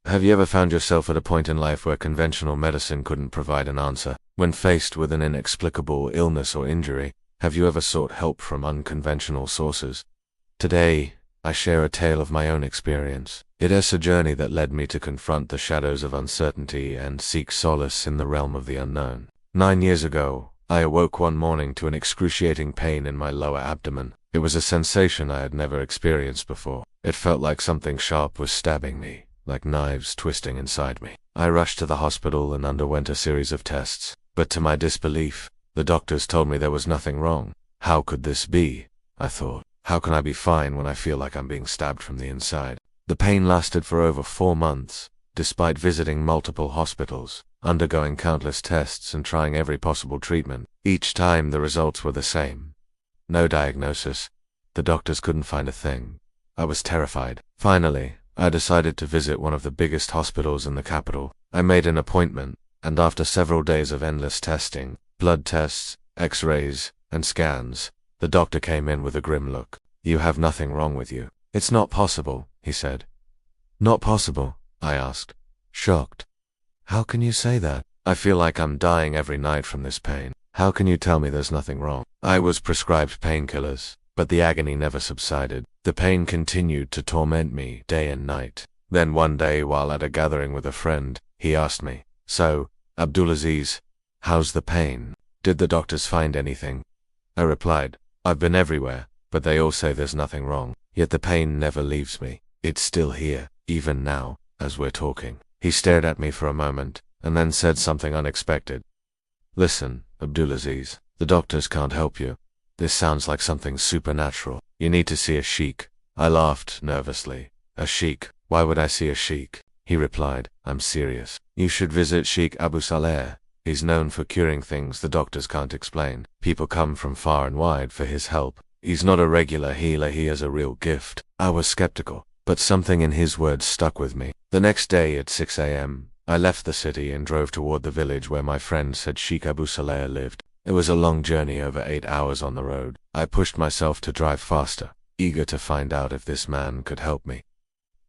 Have you ever found yourself at a point in life where conventional medicine couldn't provide an answer? When faced with an inexplicable illness or injury, have you ever sought help from unconventional sources? Today, I share a tale of my own experience. It is a journey that led me to confront the shadows of uncertainty and seek solace in the realm of the unknown. 9 years ago, I awoke one morning to an excruciating pain in my lower abdomen. It was a sensation I had never experienced before. It felt like something sharp was stabbing me, like knives twisting inside me. I rushed to the hospital and underwent a series of tests, but to my disbelief, the doctors told me there was nothing wrong. How could this be? I thought. How can I be fine when I feel like I'm being stabbed from the inside? The pain lasted for over 4 months, despite visiting multiple hospitals, undergoing countless tests and trying every possible treatment. Each time the results were the same. No diagnosis. The doctors couldn't find a thing. I was terrified. Finally, I decided to visit one of the biggest hospitals in the capital. I made an appointment, and after several days of endless testing, blood tests, x-rays, and scans, the doctor came in with a grim look. "You have nothing wrong with you." "It's not possible," he said. "Not possible?" I asked, shocked. "How can you say that? I feel like I'm dying every night from this pain. How can you tell me there's nothing wrong?" I was prescribed painkillers, but the agony never subsided. The pain continued to torment me day and night. Then one day, while at a gathering with a friend, he asked me, "So, Abdulaziz, how's the pain? Did the doctors find anything?" I replied, "I've been everywhere, but they all say there's nothing wrong. Yet the pain never leaves me. It's still here, even now, as we're talking." He stared at me for a moment, and then said something unexpected. "Listen, Abdulaziz, the doctors can't help you. This sounds like something supernatural. You need to see a sheikh." I laughed nervously. "A sheikh? Why would I see a sheikh?" He replied, "I'm serious. You should visit Sheikh Abu Saleh. He's known for curing things the doctors can't explain. People come from far and wide for his help. He's not a regular healer, he has a real gift." I was skeptical, but something in his words stuck with me. The next day at 6 a.m., I left the city and drove toward the village where my friend said Sheikh Abu Saleh lived. It was a long journey, over 8 hours on the road. I pushed myself to drive faster, eager to find out if this man could help me.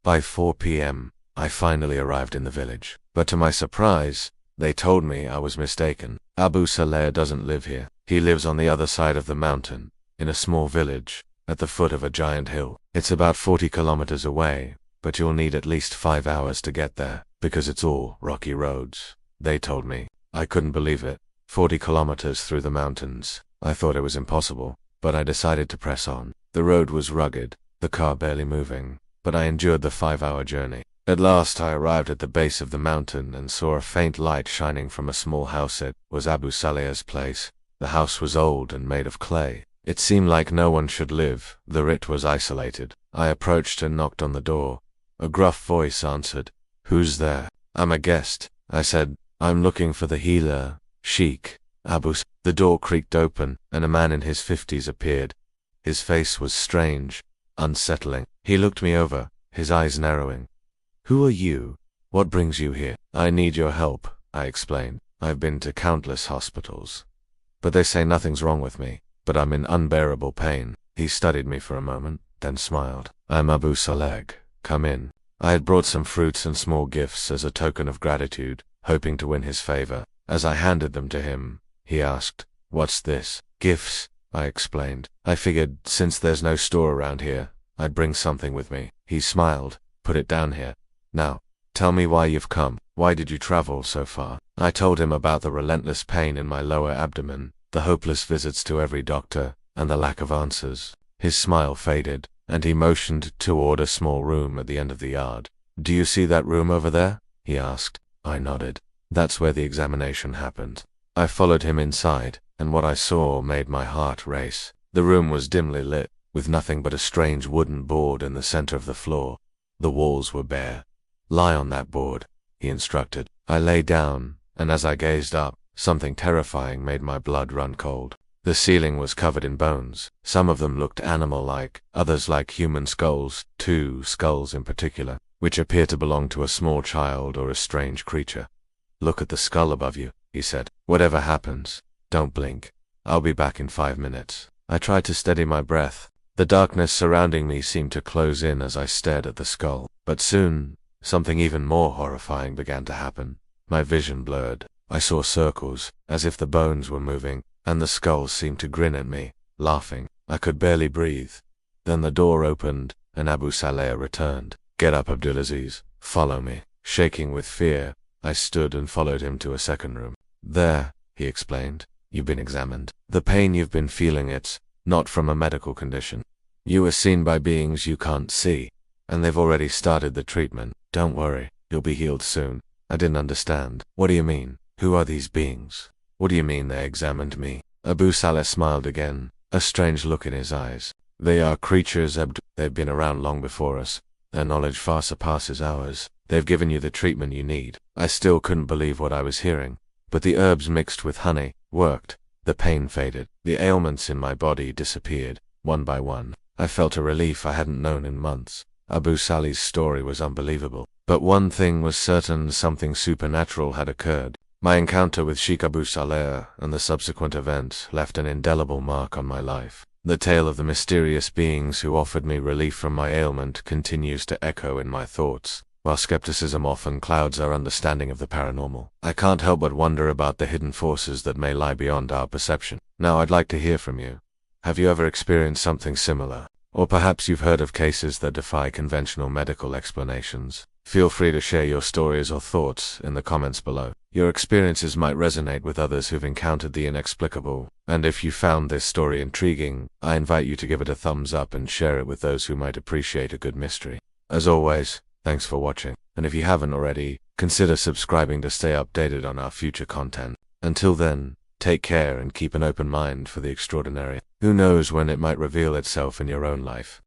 By 4 p.m., I finally arrived in the village, but to my surprise, they told me I was mistaken. Abu Saleh doesn't live here. He lives on the other side of the mountain, in a small village, at the foot of a giant hill. It's about 40 kilometers away, but you'll need at least 5 hours to get there, because it's all rocky roads. They told me. I couldn't believe it. 40 kilometers through the mountains. I thought it was impossible, but I decided to press on. The road was rugged, the car barely moving, but I endured the 5-hour journey. At last I arrived at the base of the mountain and saw a faint light shining from a small house. It was Abu Saleh's place. The house was old and made of clay. It seemed like no one should live, the it was isolated. I approached and knocked on the door. A gruff voice answered. "Who's there?" "I'm a guest," I said. "I'm looking for the healer, Sheikh Abu." The door creaked open, and a man in his 50s appeared. His face was strange, unsettling. He looked me over, his eyes narrowing. "Who are you? What brings you here?" "I need your help," I explained. "I've been to countless hospitals, but they say nothing's wrong with me, but I'm in unbearable pain." He studied me for a moment, then smiled. "I'm Abu Saleh. Come in." I had brought some fruits and small gifts as a token of gratitude, hoping to win his favor. As I handed them to him, he asked, "What's this?" "Gifts," I explained. I figured, since there's no store around here, I'd bring something with me. He smiled. "Put it down here. Now, tell me why you've come. Why did you travel so far?" I told him about the relentless pain in my lower abdomen, the hopeless visits to every doctor, and the lack of answers. His smile faded, and he motioned toward a small room at the end of the yard. "Do you see that room over there?" he asked. I nodded. That's where the examination happened. I followed him inside, and what I saw made my heart race. The room was dimly lit, with nothing but a strange wooden board in the center of the floor. The walls were bare. "Lie on that board," he instructed. I lay down, and as I gazed up, something terrifying made my blood run cold. The ceiling was covered in bones. Some of them looked animal-like, others like human skulls, 2 skulls in particular, which appeared to belong to a small child or a strange creature. "Look at the skull above you," he said. "Whatever happens, don't blink. I'll be back in 5 minutes." I tried to steady my breath. The darkness surrounding me seemed to close in as I stared at the skull. But soon, something even more horrifying began to happen. My vision blurred. I saw circles, as if the bones were moving, and the skulls seemed to grin at me, laughing. I could barely breathe. Then the door opened, and Abu Saleh returned. "Get up, Abdulaziz. Follow me." Shaking with fear, I stood and followed him to a second room. "There," he explained, "you've been examined. The pain you've been feeling, it's not from a medical condition. You were seen by beings you can't see, and they've already started the treatment. Don't worry, you'll be healed soon." I didn't understand. "What do you mean? Who are these beings? What do you mean they examined me?" Abu Saleh smiled again, a strange look in his eyes. "They are creatures, They've been around long before us. Their knowledge far surpasses ours. They've given you the treatment you need." I still couldn't believe what I was hearing, but the herbs mixed with honey worked. The pain faded. The ailments in my body disappeared, one by one. I felt a relief I hadn't known in months. Abu Saleh's story was unbelievable. But one thing was certain: something supernatural had occurred. My encounter with Sheikh Abu Saleh and the subsequent events left an indelible mark on my life. The tale of the mysterious beings who offered me relief from my ailment continues to echo in my thoughts. While skepticism often clouds our understanding of the paranormal, I can't help but wonder about the hidden forces that may lie beyond our perception. Now, I'd like to hear from you. Have you ever experienced something similar? Or perhaps you've heard of cases that defy conventional medical explanations? Feel free to share your stories or thoughts in the comments below. Your experiences might resonate with others who've encountered the inexplicable. And if you found this story intriguing, I invite you to give it a thumbs up and share it with those who might appreciate a good mystery. As always, thanks for watching. And if you haven't already, consider subscribing to stay updated on our future content. Until then, take care and keep an open mind for the extraordinary. Who knows when it might reveal itself in your own life.